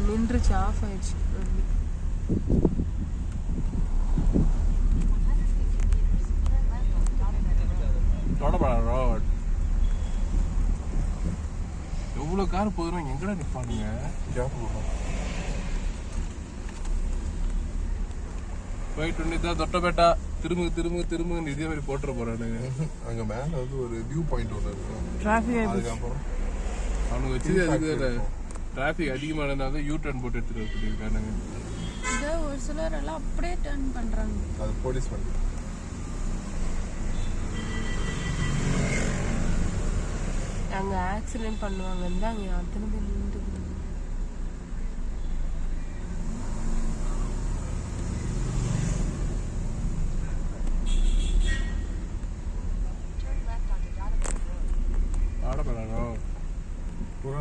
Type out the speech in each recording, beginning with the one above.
நின்றுச்சு, ஆஃப் ஆயிடுச்சு. எவ்வளோ கார் போதும் எங்கடா நிற்பானுங்க? போயிட்டு தான் தொட்டபேட்டா திரும்ப இதே மாதிரி போட்டுற போறானுங்க. அங்க மேல வந்து ஒரு வியூ பாயிண்ட் ஒன்று இருக்கும். டிராஃபிக் அதுக்கப்புறம் அவனுக்கு வச்சது அதுக்கு டிராஃபிக் அதிகமானதுனால யூ டர்ன் போட்டு எடுத்துட்டு சொல்லியிருக்கானுங்க. இதை ஒரு சிலர் எல்லாம் அப்படியே டர்ன் பண்றாங்க. அது போலீஸ் வண்டி. அங்க ஆக்சிடென்ட் பண்ணுவாங்கன்னு தான் அங்கே அத்தனை பேர் நின்று.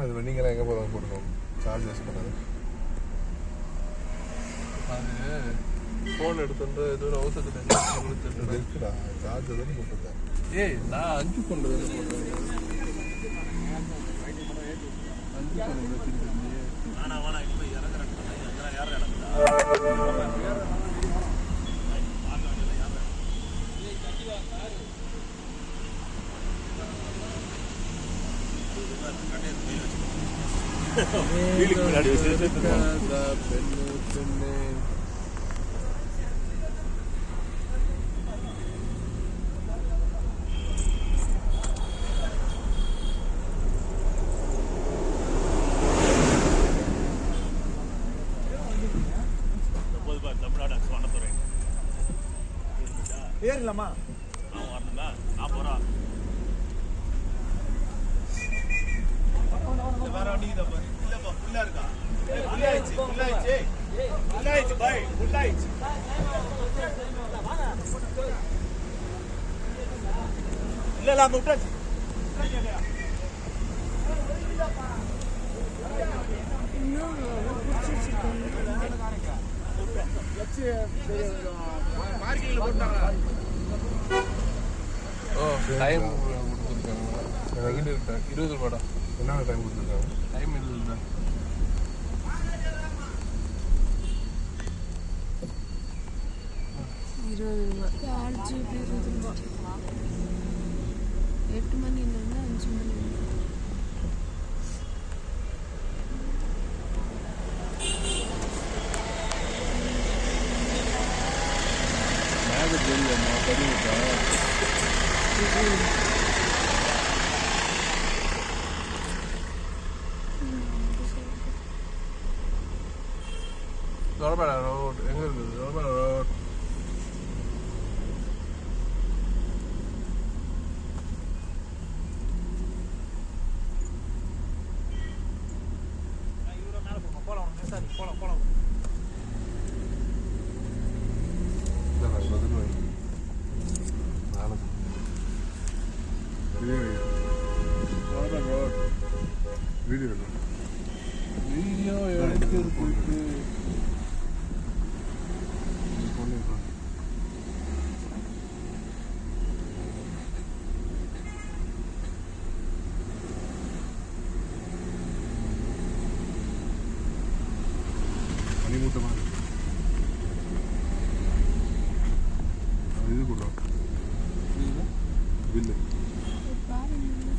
இது நீங்களாம் எங்கே போகிறோம் போட்டுக்கோங்க. சார்ஜ் யூஸ் பண்ணாது. அது ஃபோன் எடுத்துட்டு ஏதோ ஒரு அவசரத்தில் இருக்குடா, சார்ஜ் தானே போட்டுருக்கேன். ஏய், நான் 5 ஃபோன் போடுறேன். 5 ஃபோன் வச்சுருக்கேன். வேணா இப்போ இறங்குறேன். யார் இறங்குறா? முன்னாடி ஏறலாமா? வரணுமா? நான் போறேன். வேற வண்டி தான் பாரு. இல்லப்பா, ஃபுல்லா இருக்கா? ஃபுல்லாயிச்சு பாய், ஃபுல்லாயிச்சு. இல்ல அங்க விட்டாச்சு. பார்க்கிங்ல போட்டாங்க. டைம் கொடுத்துருக்காங்க. 20 ரூபாடா. என்ன டைம் கொடுத்துருக்காங்க? டைம் இல்லை. சார்ஜ் 20 ரூபா. 8 மணிலேருந்து 5 மணி. Dorabara Road. எங்க இருக்குது? Dorabara Road. போலாம். வீடியோ எடுத்து பனிமூட்டமாக